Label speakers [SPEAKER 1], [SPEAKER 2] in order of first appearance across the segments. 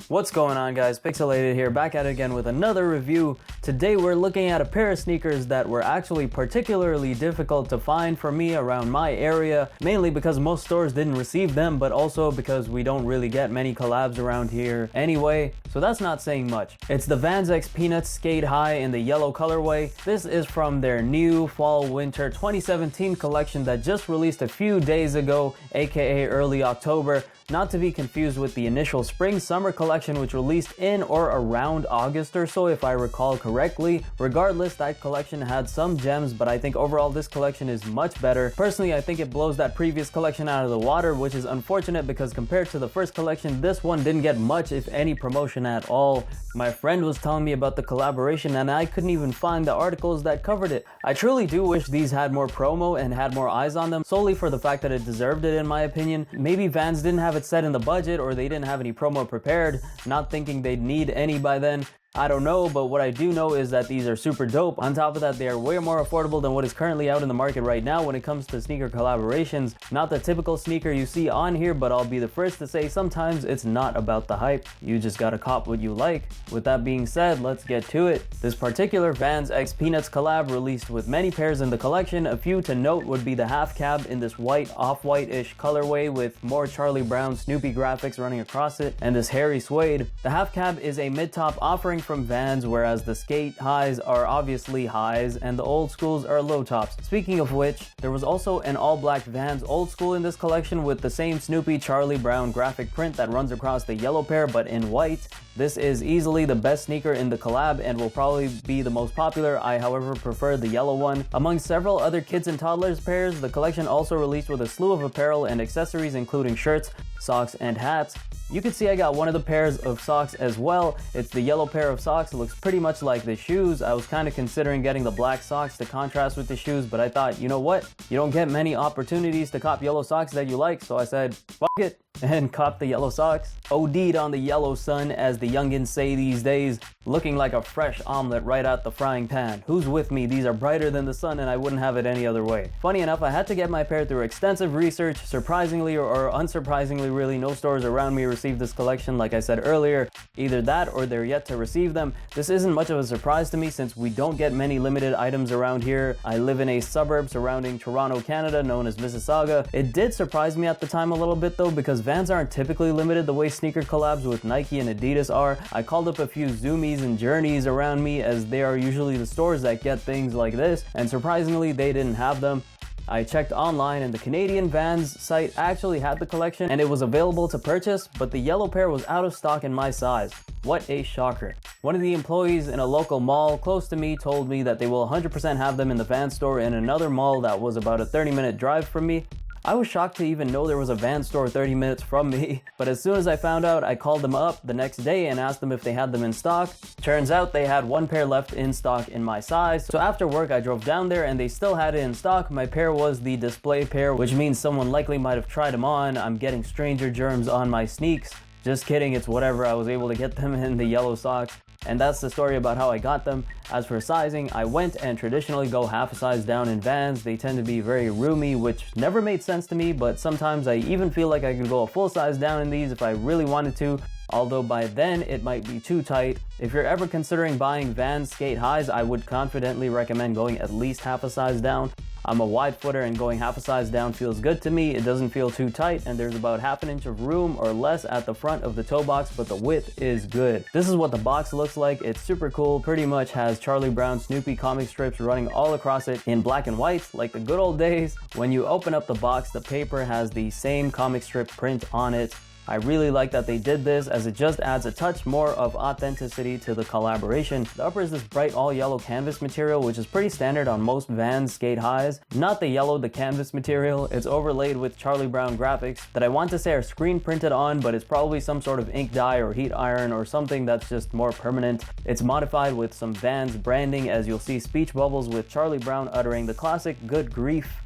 [SPEAKER 1] What's going on, guys? Picsoleated here, back at it again with another review. Today we're looking at a pair of sneakers that were actually particularly difficult to find for me around my area, mainly because most stores didn't receive them, but also because we don't really get many collabs around here anyway, so that's not saying much. It's the Vans X Peanuts Sk8 Hi in the yellow colorway. This is from their new fall-winter 2017 collection that just released a few days ago, aka early October. Not to be confused with the initial spring-summer collection, which released in or around August or so, if I recall correctly. Regardless, that collection had some gems, but I think overall this collection is much better. Personally, I think it blows that previous collection out of the water, which is unfortunate because compared to the first collection, this one didn't get much, if any, promotion at all. My friend was telling me about the collaboration and I couldn't even find the articles that covered it. I truly do wish these had more promo and had more eyes on them, solely for the fact that it deserved it in my opinion. Maybe Vans didn't have it set in the budget, or they didn't have any promo prepared, not thinking they'd need any by then. I don't know, but what I do know is that these are super dope. On top of that, they are way more affordable than what is currently out in the market right now when it comes to sneaker collaborations. Not the typical sneaker you see on here, but I'll be the first to say sometimes it's not about the hype. You just gotta cop what you like. With that being said, let's get to it. This particular Vans X Peanuts collab released with many pairs in the collection. A few to note would be the half cab in this white, off-white-ish colorway with more Charlie Brown Snoopy graphics running across it, and this hairy suede. The half cab is a mid-top offering from Vans, whereas the Sk8 Highs are obviously highs and the old schools are low tops. Speaking of which, there was also an all-black Vans old school in this collection with the same Snoopy Charlie Brown graphic print that runs across the yellow pair but in white. This is easily the best sneaker in the collab and will probably be the most popular. I, however, prefer the yellow one. Among several other kids and toddlers pairs, the collection also released with a slew of apparel and accessories including shirts, socks, and hats. You can see I got one of the pairs of socks as well. It's the yellow pair of socks. It looks pretty much like the shoes. I was kind of considering getting the black socks to contrast with the shoes, but I thought, you know what? You don't get many opportunities to cop yellow socks that you like, so I said, fuck it, and cop the yellow socks. OD'd on the yellow sun, as the youngins say these days, looking like a fresh omelet right out the frying pan. Who's with me? These are brighter than the sun and I wouldn't have it any other way. Funny enough, I had to get my pair through extensive research. Surprisingly or unsurprisingly really, no stores around me received this collection like I said earlier. Either that or they're yet to receive them. This isn't much of a surprise to me since we don't get many limited items around here. I live in a suburb surrounding Toronto, Canada, known as Mississauga. It did surprise me at the time a little bit though, because Vans aren't typically limited the way sneaker collabs with Nike and Adidas are. I called up a few Zoomies and Journeys around me, as they are usually the stores that get things like this, and surprisingly they didn't have them. I checked online and the Canadian Vans site actually had the collection and it was available to purchase, but the yellow pair was out of stock in my size. What a shocker. One of the employees in a local mall close to me told me that they will 100% have them in the Vans store in another mall that was about a 30-minute drive from me. I was shocked to even know there was a Vans store 30 minutes from me, but as soon as I found out, I called them up the next day and asked them if they had them in stock. Turns out they had one pair left in stock in my size, so after work I drove down there and they still had it in stock. My pair was the display pair, which means someone likely might have tried them on. I'm getting stranger germs on my sneaks. Just kidding, it's whatever. I was able to get them in the yellow socks. And that's the story about how I got them. As for sizing, I went and traditionally go half a size down in Vans. They tend to be very roomy, which never made sense to me, but sometimes I even feel like I could go a full size down in these if I really wanted to, although by then it might be too tight. If you're ever considering buying Vans Sk8 Highs, I would confidently recommend going at least half a size down. I'm a wide footer and going half a size down feels good to me. It doesn't feel too tight and there's about half an inch of room or less at the front of the toe box, but the width is good. This is what the box looks like. It's super cool. Pretty much has Charlie Brown Snoopy comic strips running all across it in black and white, like the good old days. When you open up the box, the paper has the same comic strip print on it. I really like that they did this, as it just adds a touch more of authenticity to the collaboration. The upper is this bright all yellow canvas material, which is pretty standard on most Vans Sk8 Highs. Not the yellow, the canvas material. It's overlaid with Charlie Brown graphics that I want to say are screen printed on, but it's probably some sort of ink dye or heat iron or something that's just more permanent. It's modified with some Vans branding, as you'll see speech bubbles with Charlie Brown uttering the classic "good grief,"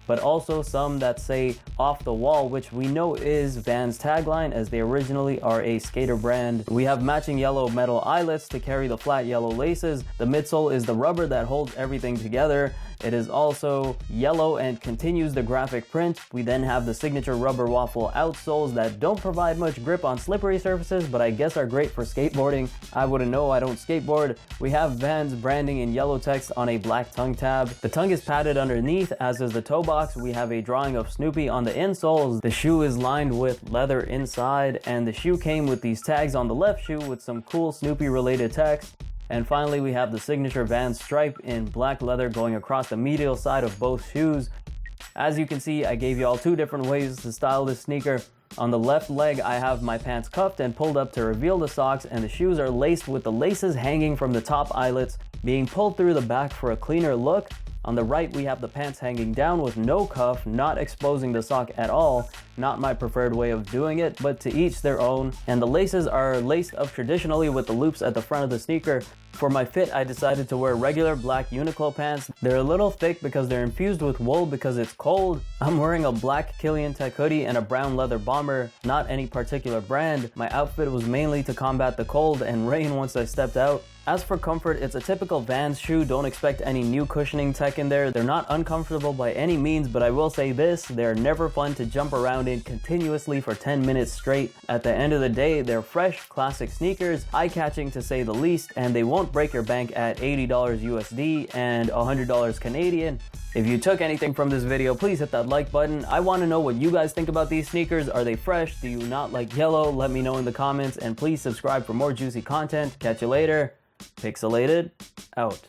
[SPEAKER 1] but also some that say "off the wall," which we know is Vans' tagline, as they originally are a skater brand. We have matching yellow metal eyelets to carry the flat yellow laces. The midsole is the rubber that holds everything together. It is also yellow and continues the graphic print. We then have the signature rubber waffle outsoles that don't provide much grip on slippery surfaces, but I guess are great for skateboarding. I wouldn't know, I don't skateboard. We have Vans branding in yellow text on a black tongue tab. The tongue is padded underneath, as is the toe box. We have a drawing of Snoopy on the insoles. The shoe is lined with leather inside, and the shoe came with these tags on the left shoe with some cool Snoopy related text. And finally, we have the signature Vans stripe in black leather going across the medial side of both shoes. As you can see, I gave you all two different ways to style this sneaker. On the left leg, I have my pants cuffed and pulled up to reveal the socks, and the shoes are laced with the laces hanging from the top eyelets, being pulled through the back for a cleaner look. On the right, we have the pants hanging down with no cuff, not exposing the sock at all. Not my preferred way of doing it, but to each their own. And the laces are laced up traditionally with the loops at the front of the sneaker. For my fit, I decided to wear regular black Uniqlo pants. They're a little thick because they're infused with wool because it's cold. I'm wearing a black Killian Tech hoodie and a brown leather bomber, not any particular brand. My outfit was mainly to combat the cold and rain once I stepped out. As for comfort, it's a typical Vans shoe. Don't expect any new cushioning tech in there. They're not uncomfortable by any means, but I will say this, they're never fun to jump around in continuously for 10 minutes straight. At the end of the day, they're fresh, classic sneakers, eye-catching to say the least, and they won't break your bank at $80 USD and $100 Canadian. If you took anything from this video, please hit that like button. I want to know what you guys think about these sneakers. Are they fresh? Do you not like yellow? Let me know in the comments, and please subscribe for more juicy content. Catch you later. Pixelated, out.